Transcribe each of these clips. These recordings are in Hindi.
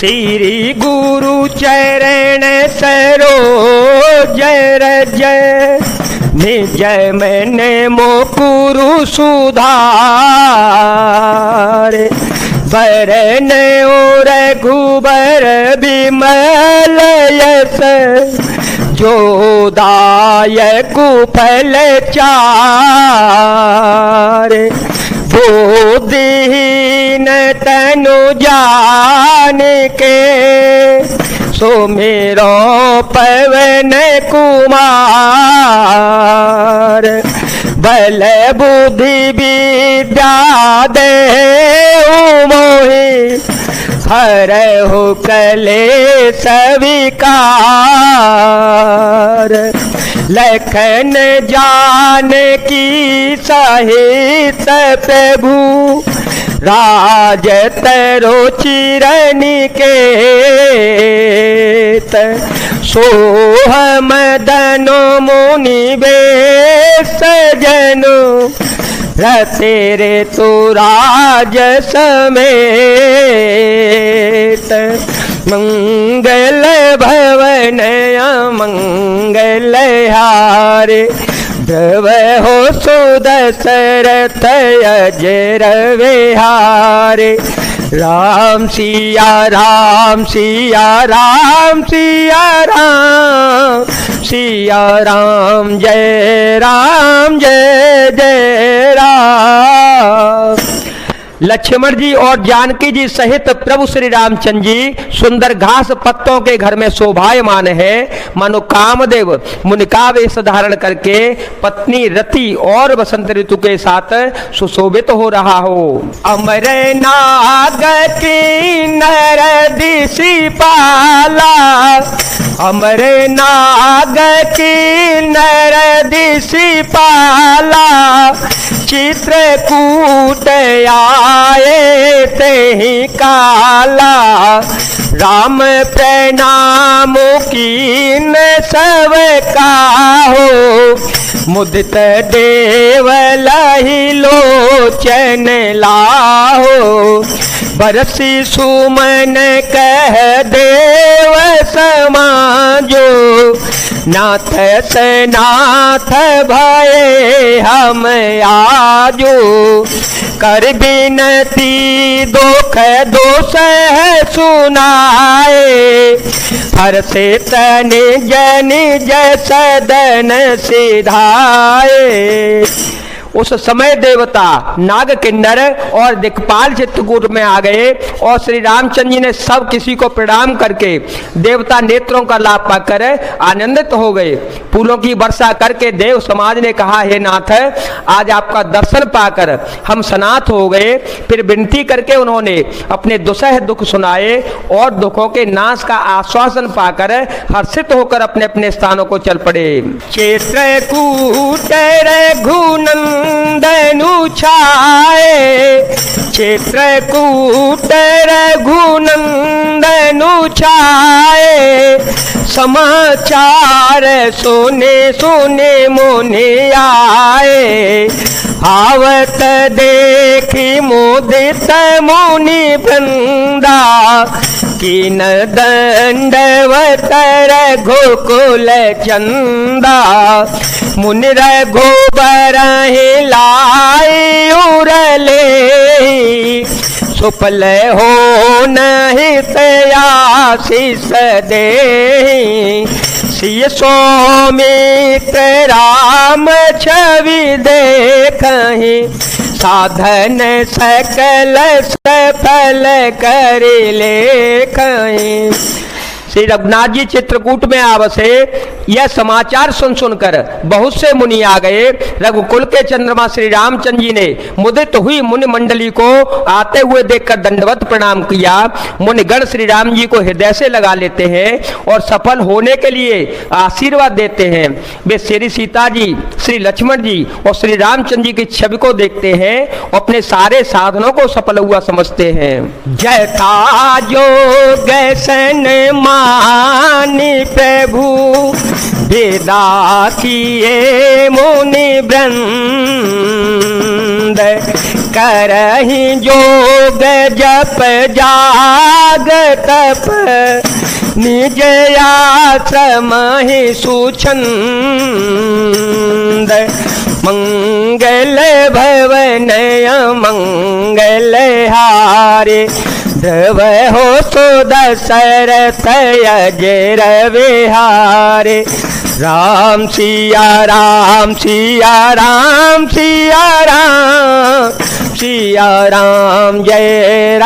श्री गुरु चरण सरोज रज निज मन मोकुरु सुधार बरन और रघुबर विमल यस जो दायक फल चार बुद्धिहीन तनु जान के सुमिरो पवन कुमार बल बुद्धि विद्या देहु मोहि हरहु कलेश विकार लखन जानकी सहित प्रभु राज तरो चिरनिकेत सोहमदनो मुनि बेश जनु रतेरे तो राज समेत मंगल भवन मंगल हारे ध्रुव हो सुदशरथ अजर विहारे राम सिया राम सिया राम सिया राम सिया राम जय राम। लक्ष्मण जी और जानकी जी सहित प्रभु श्री रामचंद्र जी सुंदर घास पत्तों के घर में शोभायमान है। मानो कामदेव मुनि का वेश धारण करके पत्नी रति और बसंत ऋतु के साथ सुशोभित हो रहा हो। अमर नाग किन्नर दिशि पाला अमर नाग किन्नर दिशि पाला चित्रकूट आए तेहि काला राम प्रणाम कीन सब काहो मुदित देव लहि लोचन लाहो बरसी सुमन कह देव समाजो नाथ सनाथ भये हम आजो कर बिनती दुख दोष सुनाए हर से तन जन जस सदन सिधाए। उस समय देवता नाग किन्नर और दिक्पाल चित्रकूट में आ गए और श्री रामचंद्र जी ने सब किसी को प्रणाम करके देवता नेत्रों का लाभ पाकर आनंदित हो गए। फूलों की वर्षा करके देव समाज ने कहा, हे नाथ आज आपका दर्शन पाकर हम सनाथ हो गए। फिर विनती करके उन्होंने अपने दुसह दुख सुनाए और दुखों के नाश का आश्वासन पाकर हर्षित होकर अपने अपने स्थानों को चल पड़े। चित्रकूट रघुनंदनु छाए चित्रकूट रघुनंदनु छाए समाचार सुने सुने मुनि आए आवत देखी मुदित मुनि वृंदा कीन दंडवत रघुकुल चंदा मुनि रघुबर हिलाई उरले सुफल हो नहीं आशीष दे सिय सौमित्र राम छवि देखहि साधन सकल सफल कर लेखहि। श्री रघुनाथ जी चित्रकूट में आवसे यह समाचार सुन सुनकर बहुत से मुनि आ गए। रघुकुल के चंद्रमा श्री रामचंद्र जी ने मुदित हुई मुनि मंडली को आते हुए देखकर दंडवत प्रणाम किया। मुनिगण श्री राम जी को हृदय से लगा लेते हैं और सफल होने के लिए आशीर्वाद देते हैं। वे श्री सीता जी, श्री लक्ष्मण जी और श्री रामचंद्र जी की छवि को देखते हैं और अपने सारे साधनों को सफल हुआ समझते हैं। जयता जो गैसन मानी प्रभु विदा किए मुनि वृंद करहि जोग जप जाग तप निज आश्रम ही सुछंद मंगल भवन मंगल हारे ध्रुव हो सो दशरथ अजर विहारे राम सिया राम सिया राम सिया राम सिया राम जय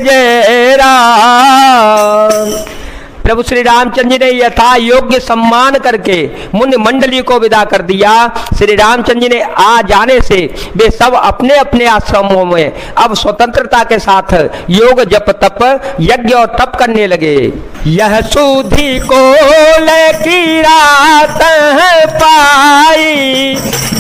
जय राम। प्रभु श्री रामचंद्र जी ने यथा योग्य सम्मान करके मुनि मंडली को विदा कर दिया। श्री रामचंद्र जी ने आ जाने से वे सब अपने अपने आश्रमों में अब स्वतंत्रता के साथ योग जप तप यज्ञ और तप करने लगे। यह सुधी को की रात पाई,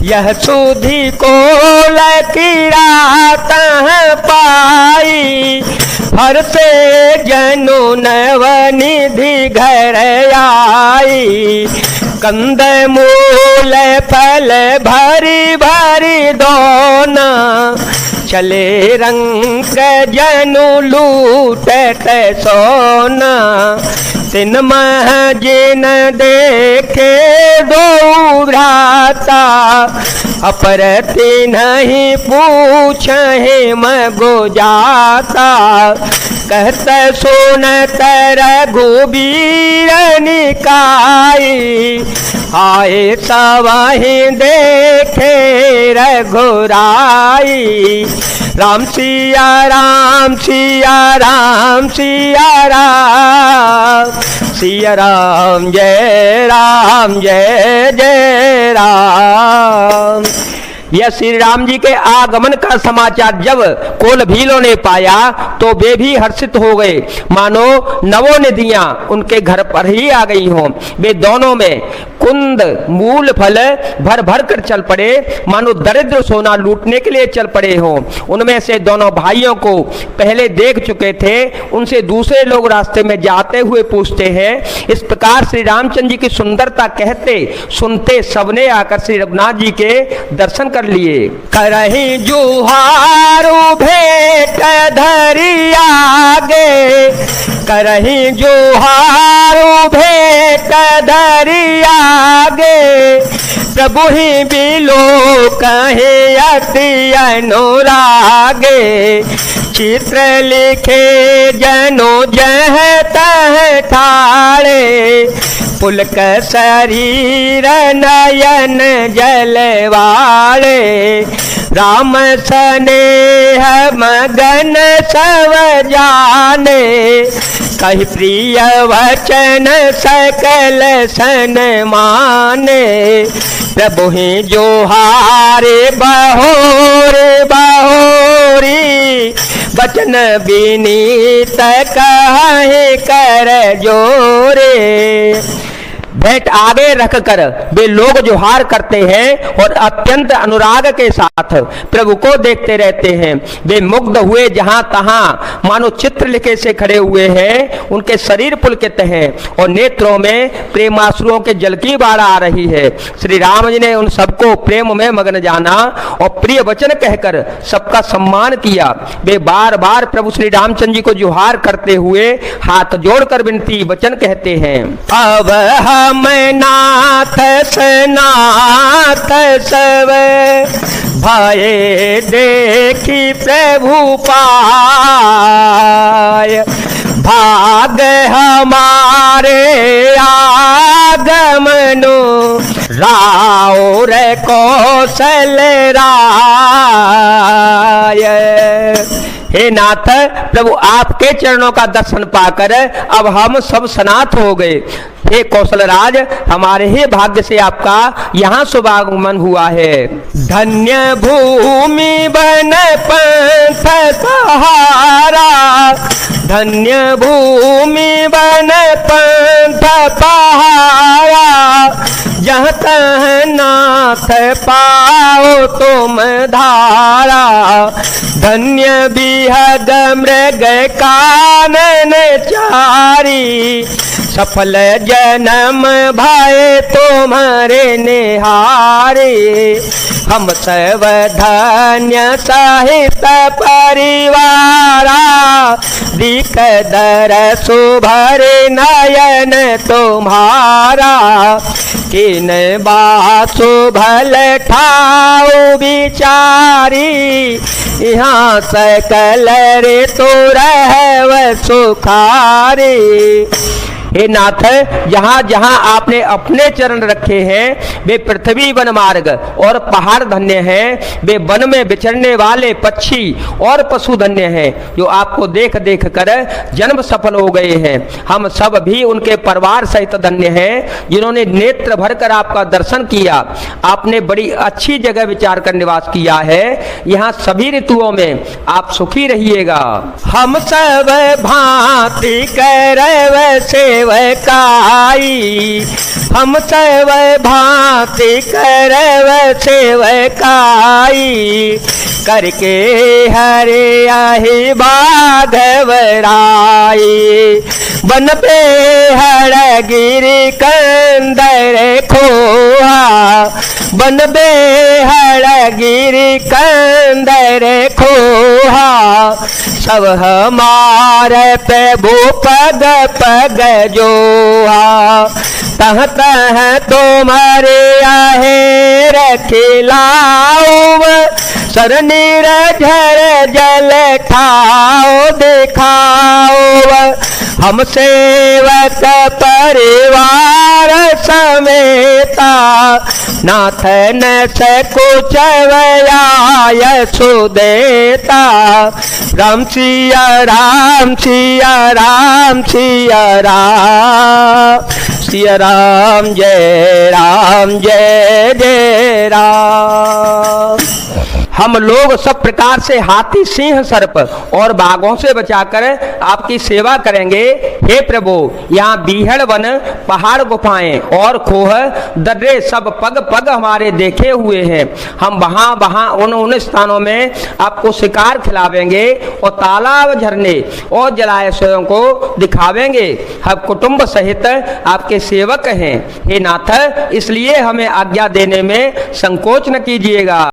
यह सुधी को की रात पाई, हर से जनु नवनिधि घर आई, कंद मूल फल भरी भरी दोना, चले रंग जनु लूटत सोना, तिन मह जिन देखे दो भ्राता, अपर नहीं पूछे मगो जाता, कहत सुनत रघुबीर निकाई, आए सवाही देखे रघुराई, राम सिया राम सिया राम सिया राम, सिया राम जय जय राम। यह श्री राम जी के आगमन का समाचार जब कोल भीलों ने पाया तो वे भी हर्षित हो गए, मानो नवों नदियां उनके घर पर ही आ गई हों। वे दोनों में कुंद मूल फल भर भर कर चल पड़े, मानो दरिद्र सोना लूटने के लिए चल पड़े हों। उनमें से दोनों भाइयों को पहले देख चुके थे, उनसे दूसरे लोग रास्ते में जाते हुए पूछते हैं। इस प्रकार श्री रामचंद्र जी की सुंदरता कहते सुनते सबने आकर श्री रघुनाथ जी के दर्शन कर लिए। करहि जुहारू भेंट धरि आगे, करहि जुहारू भेंट धरि आगे, प्रभु ही बिलो कहे अति अनुरागे, चित्र लिखे जनो जह तह ठाड़े, पुलक शरीर नयन जलवाड़े, राम स्नेह मगन सब जाने, कहि प्रिय वचन सकल सन माने, प्रभु ही जोहारे बहोरे बहोरी, वचन विनीत कहे कर जोरे। भेंट आगे रखकर वे लोग जोहार करते हैं और अत्यंत अनुराग के साथ प्रभु को देखते रहते हैं। वे मुग्ध हुए जहां तहां मानो चित्र लिखे से खड़े हुए हैं। उनके शरीर पुलकित हैं और नेत्रों में प्रेमाश्रुओं के जल की बाढ़ आ रही है। श्री राम जी ने उन सबको प्रेम में मग्न जाना और प्रिय वचन कहकर सबका सम्मान किया। वे बार बार प्रभु श्री रामचंद्र जी को जोहार करते हुए हाथ जोड़कर विनती वचन कहते हैं। अब हम नाथ सनाथ सब भय देखी प्रभु पाय, भाग हमारे आगमनो राउर कौशल राय। हे नाथ प्रभु आपके चरणों का दर्शन पाकर अब हम सब सनाथ हो गए। हे कौशल राज हमारे ही भाग्य से आपका यहाँ शुभागमन हुआ है। धन्य भूमि बन पंथ सहारा, धन्य भूमि बन पंथ पहारा, जहाँ तह नाथ पाओ तुम धारा, धन्य बिहग मृग कानन चारी, सफल जन्म भय तुम्हारे निहारे, हम सब धन्य सहित परिवारा, दिख दरस भरे नयन तुम्हारा। किन बासु भल ठाऊ विचारी, यहाँ सकल रे तो रहव सुखारी। हे नाथ, जहाँ जहाँ आपने अपने चरण रखे हैं वे पृथ्वी वन मार्ग और पहाड़ धन्य हैं, वे वन में विचरने वाले पक्षी और पशु धन्य हैं जो आपको देख देख कर जन्म सफल हो गए हैं। हम सब भी उनके परिवार सहित धन्य हैं जिन्होंने नेत्र भरकर आपका दर्शन किया। आपने बड़ी अच्छी जगह विचार कर निवास किया है, यहाँ सभी ऋतुओं में आप सुखी रहिएगा। हम सब भांति करव सेवकाई, हम सब भांति करव सेवकाई, करके हरे आहि बाघवराई। बन पे हर गिरि कंदर खोहा, बन बे हर गिरि कंदर खोहा। सब हमारे पे भू पग पग जोहा, तह तह तुम्हारे आहे रखिलाओ। सरनीर झर जल ठाओ दिखाओ, हम सेवक परिवार समेता। नाथ न सकुचवयाय सुदेता। राम सिया राम सिया राम सिया राम, सिया राम जय जय राम। हम लोग सब प्रकार से हाथी, सिंह, सर्प और बाघों से बचाकर आपकी सेवा करेंगे। हे प्रभु, यहाँ बीहड़ वन, पहाड़, गुफाएं और खोह दर्रे सब पग पग हमारे देखे हुए हैं। हम वहाँ वहाँ उन स्थानों में आपको शिकार खिलावेंगे और तालाब, झरने और जलाशयों को दिखावेंगे। हम कुटुंब सहित आपके सेवक हैं। हे नाथ, इसलिए हमें आज्ञा देने में संकोच न कीजिएगा।